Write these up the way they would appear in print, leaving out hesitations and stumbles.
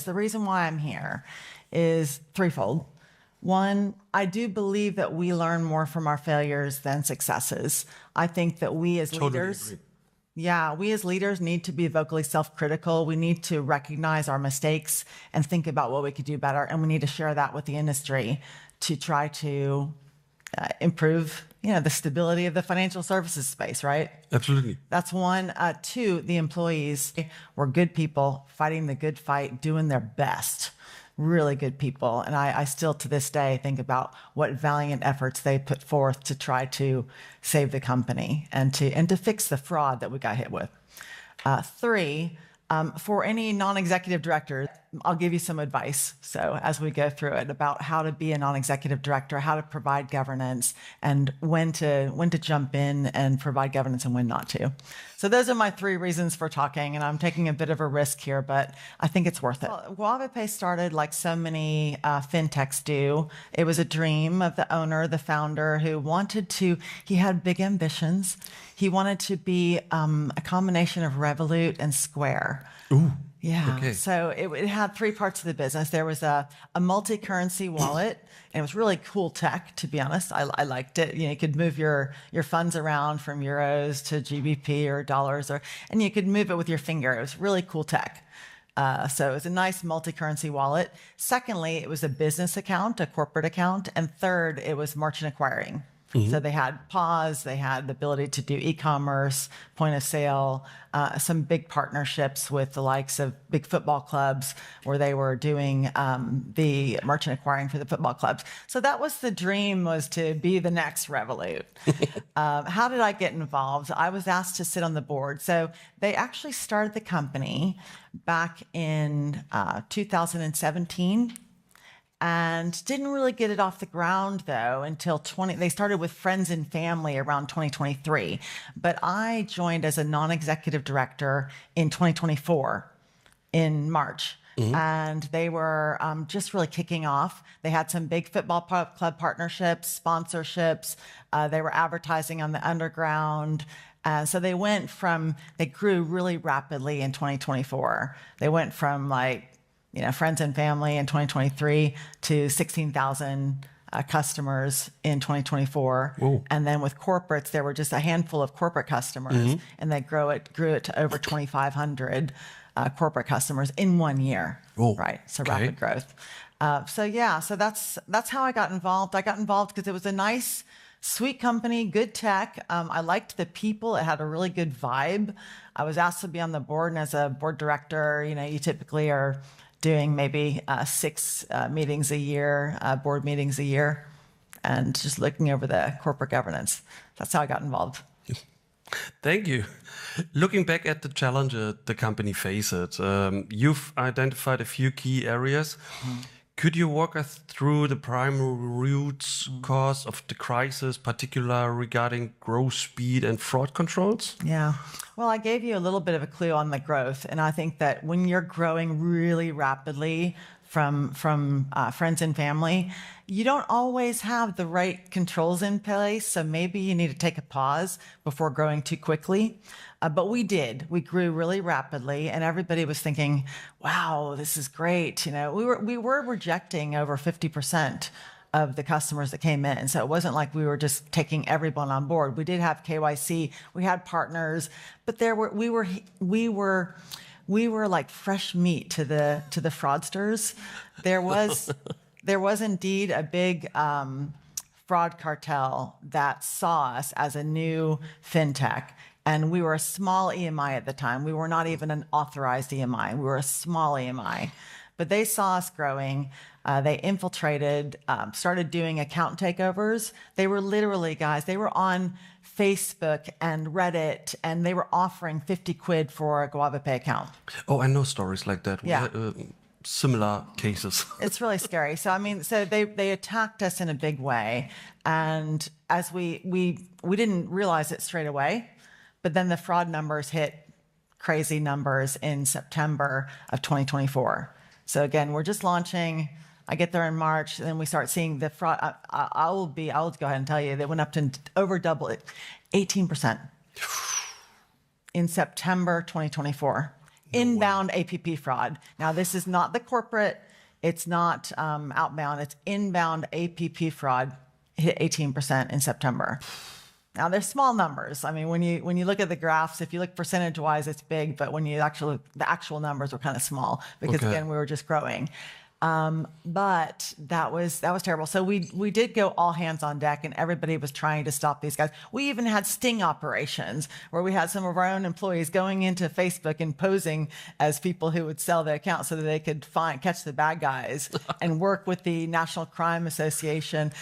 The reason why I'm here is threefold. One, I do believe that we learn more from our failures than successes. I think that we as Totally leaders, agree. yeah, we as leaders need to be vocally self-critical. We need to recognize our mistakes and think about what we could do better. And we need to share that with the industry to try to improve, the stability of the financial services space, right? Absolutely. That's one. Two, the employees were good people fighting the good fight, doing their best. Really good people. And I still to this day think about what valiant efforts they put forth to try to save the company and to fix the fraud that we got hit with. Three, for any non-executive directors, I'll give you some advice. So as we go through it about how to be a non-executive director, how to provide governance, and when to jump in and provide governance and when not to. So those are my three reasons for talking, and I'm taking a bit of a risk here, but I think it's worth it. Well, Guavapay started like so many fintechs do. It was a dream of the owner, the founder, who he had big ambitions. He wanted to be a combination of Revolut and Square. Ooh. Yeah. Okay. So it had three parts of the business. There was a multi-currency wallet, and it was really cool tech, to be honest. I liked it. You could move your funds around from euros to GBP or dollars, and you could move it with your finger. It was really cool tech. So it was a nice multi-currency wallet. Secondly, it was a business account, a corporate account. And third, it was merchant acquiring. So they had POS, they had the ability to do e-commerce, point of sale, some big partnerships with the likes of big football clubs where they were doing the merchant acquiring for the football clubs. So that was the dream, was to be the next Revolut. How did I get involved? I was asked to sit on the board. So they actually started the company back in 2017. And didn't really get it off the ground, though, until they started with friends and family around 2023. But I joined as a non-executive director in 2024 in March. And they were just really kicking off. They had some big football club partnerships, sponsorships. They were advertising on the underground. So they grew really rapidly in 2024. They went from friends and family in 2023 to 16,000 customers in 2024. Whoa. And then with corporates, there were just a handful of corporate customers, and they grew it to over 2,500 corporate customers in 1 year. Whoa. Right, so Okay. rapid growth. So that's how I got involved. I got involved because it was a nice, sweet company, good tech. I liked the people. It had a really good vibe. I was asked to be on the board, and as a board director, you typically are doing maybe 6 meetings a year, board meetings a year, and just looking over the corporate governance. That's how I got involved. Thank you. Looking back at the challenges the company faced, you've identified a few key areas. Could you walk us through the primary root cause of the crisis, particularly regarding growth speed and fraud controls? Yeah. Well, I gave you a little bit of a clue on the growth. And I think that when you're growing really rapidly from friends and family, you don't always have the right controls in place. So maybe you need to take a pause before growing too quickly. But we did. We grew really rapidly, and everybody was thinking, wow, this is great. We were rejecting over 50% of the customers that came in. So it wasn't like we were just taking everyone on board. We did have KYC, we had partners, but we were like fresh meat to the fraudsters. There was indeed a big fraud cartel that saw us as a new fintech. And we were a small EMI at the time. We were not even an authorized EMI. We were a small EMI. But they saw us growing. They infiltrated, started doing account takeovers. They were literally, guys, they were on Facebook and Reddit, and they were offering 50 quid for a Guavapay account. Oh, I know stories like that. Yeah. We had, similar cases. It's really scary. So they attacked us in a big way. And as we didn't realize it straight away, but then the fraud numbers hit crazy numbers in September of 2024. So again, we're just launching. I get there in March, and then we start seeing the fraud. I'll go ahead and tell you, they went up to over double it, 18% in September 2024. inbound APP fraud. Now, this is not the corporate, it's not outbound, it's inbound APP fraud hit 18% in September. Now, they're small numbers. I mean, when you look at the graphs, if you look percentage-wise, it's big, but when the actual numbers were kind of small because, again, we were just growing. But that was terrible. So we did go all hands on deck, and everybody was trying to stop these guys. We even had sting operations where we had some of our own employees going into Facebook and posing as people who would sell the account so that they could catch the bad guys and work with the National Crime Association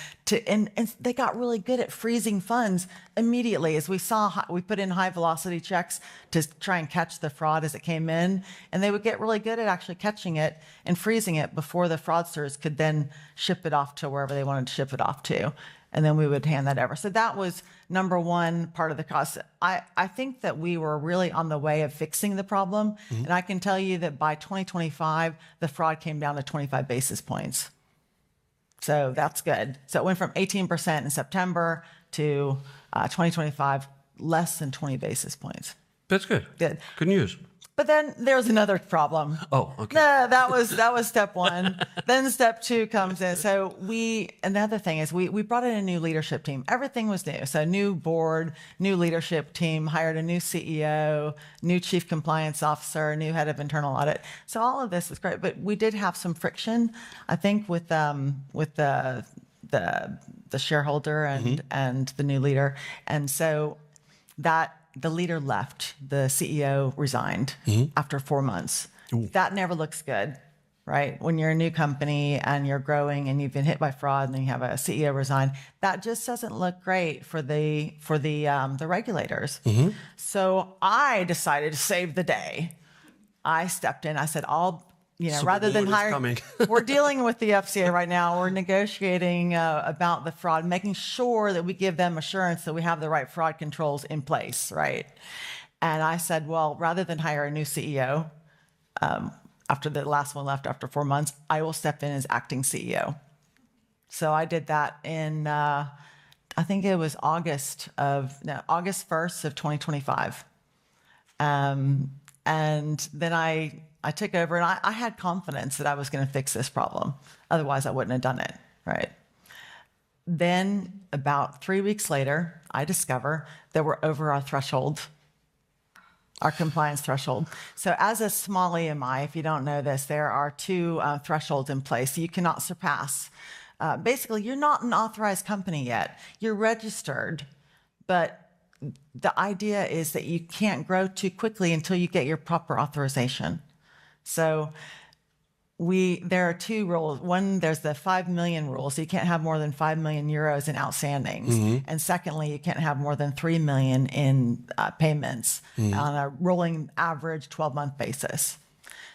and they got really good at freezing funds immediately. As we saw, we put in high velocity checks to try and catch the fraud as it came in, and they would get really good at actually catching it and freezing it before the fraudsters could then ship it off to wherever they wanted to ship it off to. And then we would hand that over. So that was number one part of the cost. I think that we were really on the way of fixing the problem. And I can tell you that by 2025, the fraud came down to 25 basis points. So that's good. So it went from 18% in September to 2025, less than 20 basis points. That's good. Good. Good news. But then there's another problem. Oh, okay. No, that was step one. Then step two comes in. So another thing is we brought in a new leadership team. Everything was new. So new board, new leadership team, hired a new CEO, new chief compliance officer, new head of internal audit. So all of this is great, but we did have some friction, I think, with the shareholder and the new leader. And so that the leader left, the CEO resigned after 4 months. Ooh. That never looks good, right? When you're a new company and you're growing and you've been hit by fraud and then you have a CEO resign, that just doesn't look great for the regulators. So I decided to save the day. I stepped in. I said, rather than hiring, we're dealing with the FCA right now. We're negotiating about the fraud, making sure that we give them assurance that we have the right fraud controls in place, right? And I said, well, rather than hire a new CEO, after the last one left after 4 months, I will step in as acting CEO. So I did that in, I think it was August 1st of 2025. And then I took over, and I had confidence that I was going to fix this problem. Otherwise, I wouldn't have done it, right? Then, about 3 weeks later, I discover that we're over our threshold, our compliance threshold. So as a small EMI, if you don't know this, there are two thresholds in place you cannot surpass. Basically, you're not an authorized company yet. You're registered, but the idea is that you can't grow too quickly until you get your proper authorization. So there are two rules. One, there's the 5 million rule. So you can't have more than 5 million euros in outstandings. And secondly, you can't have more than 3 million in payments on a rolling average 12-month basis.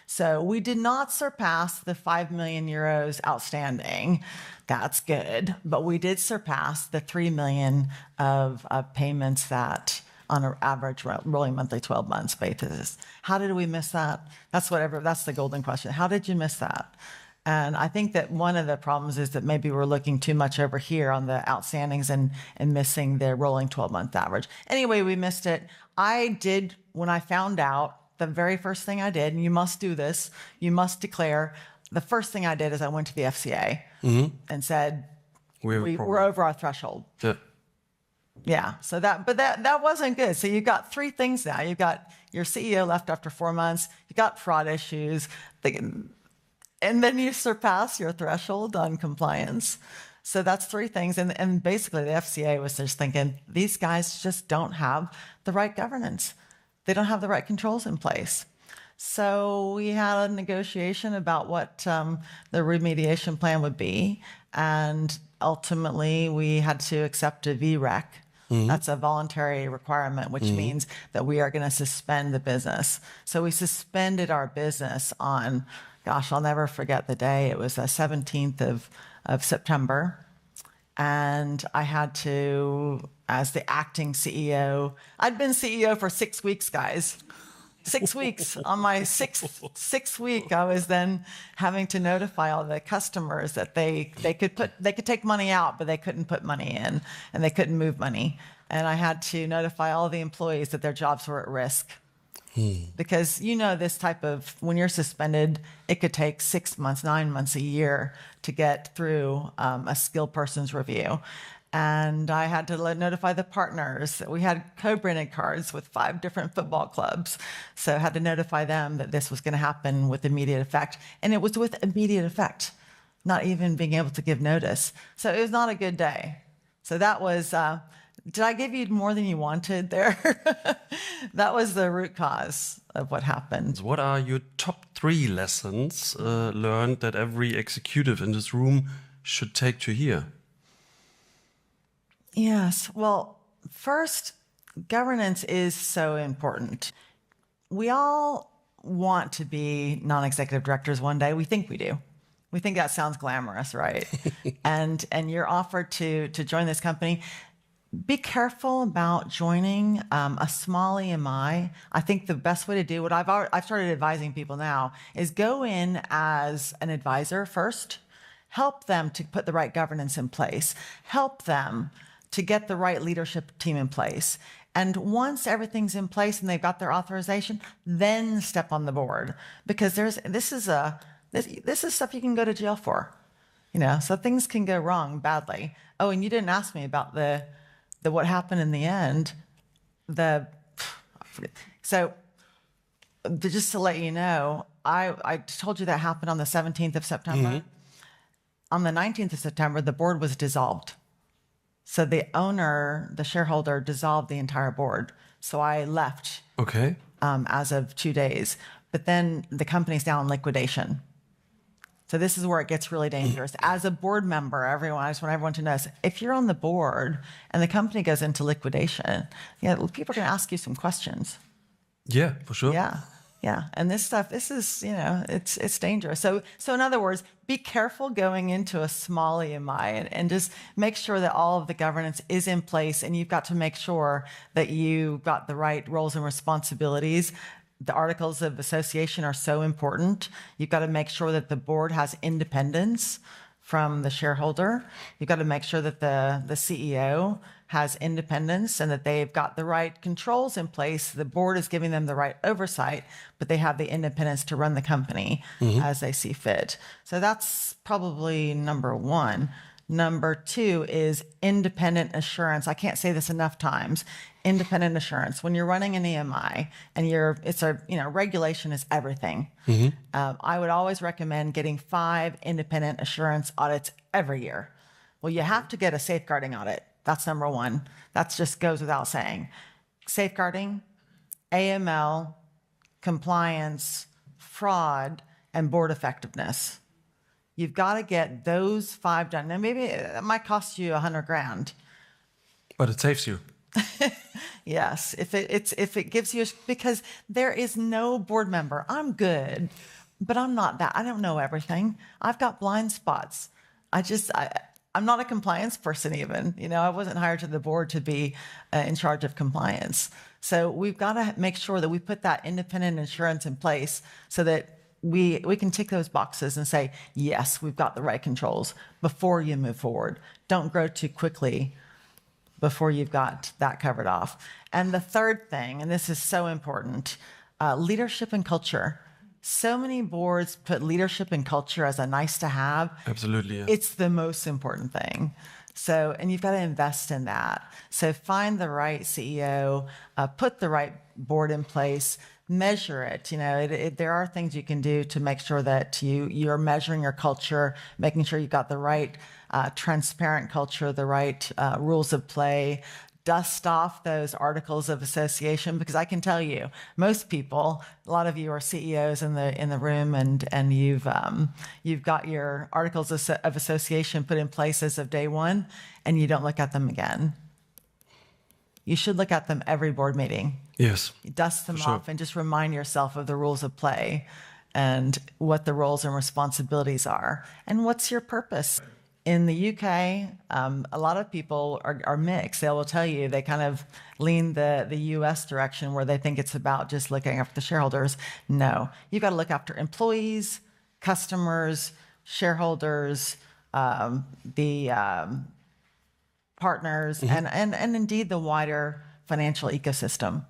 So we did not surpass the 5 million euros outstanding. That's good. But we did surpass the 3 million of payments that on an average rolling monthly 12 months basis. How did we miss that? That's the golden question. How did you miss that? And I think that one of the problems is that maybe we're looking too much over here on the outstandings and missing the rolling 12-month average. Anyway, we missed it. When I found out, the very first thing I did, and you must do this, you must declare, the first thing I did is I went to the FCA and said, we're over our threshold. Yeah, so that wasn't good. So you've got three things now. You've got your CEO left after 4 months. You got fraud issues, and then you surpass your threshold on compliance. So that's three things. And basically the FCA was just thinking, these guys just don't have the right governance. They don't have the right controls in place. So we had a negotiation about what the remediation plan would be. And ultimately we had to accept a VREC. That's a voluntary requirement, which means that we are going to suspend the business. So we suspended our business on, I'll never forget the day. It was the 17th of September. And I had to, as the acting CEO, I'd been CEO for 6 weeks, guys. 6 weeks. On my sixth week, I was then having to notify all the customers that they could take money out, but they couldn't put money in, and they couldn't move money. And I had to notify all the employees that their jobs were at risk. Because this type of, when you're suspended, it could take 6 months, 9 months, a year to get through a skilled person's review. And I had to notify the partners. We had co-branded cards with 5 different football clubs. So I had to notify them that this was going to happen with immediate effect. And it was with immediate effect, not even being able to give notice. So it was not a good day. So that was, did I give you more than you wanted there? That was the root cause of what happened. What are your top 3 lessons learned that every executive in this room should take to here? Yes. Well, first, governance is so important. We all want to be non-executive directors one day. We think we do. We think that sounds glamorous, right? and you're offered to join this company. Be careful about joining a small EMI. I think the best way to do what I've started advising people now is go in as an advisor first. Help them to put the right governance in place. Help them to get the right leadership team in place. And once everything's in place and they've got their authorization, then step on the board. Because this is stuff you can go to jail for. So things can go wrong badly. Oh, and you didn't ask me about the what happened in the end. So just to let you know, I told you that happened on the 17th of September. Mm-hmm. On the 19th of September, the board was dissolved. So the owner, the shareholder, dissolved the entire board. So I left. Okay. As of 2 days. But then the company's now in liquidation. So this is where it gets really dangerous. As a board member, I just want everyone to know, if you're on the board and the company goes into liquidation, people are going to ask you some questions. Yeah, for sure. Yeah. And this is, it's dangerous. So in other words, be careful going into a small EMI and just make sure that all of the governance is in place, and you've got to make sure that you've got the right roles and responsibilities. The articles of association are so important. You've got to make sure that the board has independence from the shareholder. You've got to make sure that the CEO has independence and that they've got the right controls in place. The board is giving them the right oversight, but they have the independence to run the company as they see fit. So that's probably number 1. Number 2 is independent assurance. I can't say this enough times. Independent assurance. When you're running an EMI and regulation is everything. I would always recommend getting 5 independent assurance audits every year. Well, you have to get a safeguarding audit. That's number 1. That just goes without saying. Safeguarding, AML, compliance, fraud, and board effectiveness. You've got to get those 5 done. Now, maybe it might cost you $100,000. But it saves you. Yes, if it gives you, because there is no board member. I'm good, but I'm not that. I don't know everything. I've got blind spots. I'm not a compliance person even. I wasn't hired to the board to be in charge of compliance. So we've got to make sure that we put that independent assurance in place so that we can tick those boxes and say, yes, we've got the right controls before you move forward. Don't grow too quickly before you've got that covered off. And the third thing, and this is so important, leadership and culture. So many boards put leadership and culture as a nice to have. Absolutely. Yeah. It's the most important thing. So, and you've got to invest in that. So find the right CEO, put the right board in place, measure it. There are things you can do to make sure that you're measuring your culture, making sure you've got the right transparent culture, the right rules of play. Dust off those articles of association, because I can tell you, most people, a lot of you are CEOs in the room, and you've got your articles of association put in place as of day 1, and you don't look at them again. You should look at them every board meeting. Yes. You dust them off and just remind yourself of the rules of play and what the roles and responsibilities are, and what's your purpose. In the UK, a lot of people are mixed. They will tell you they kind of lean the US direction where they think it's about just looking after the shareholders. No, you've got to look after employees, customers, shareholders, the partners, and indeed the wider financial ecosystem.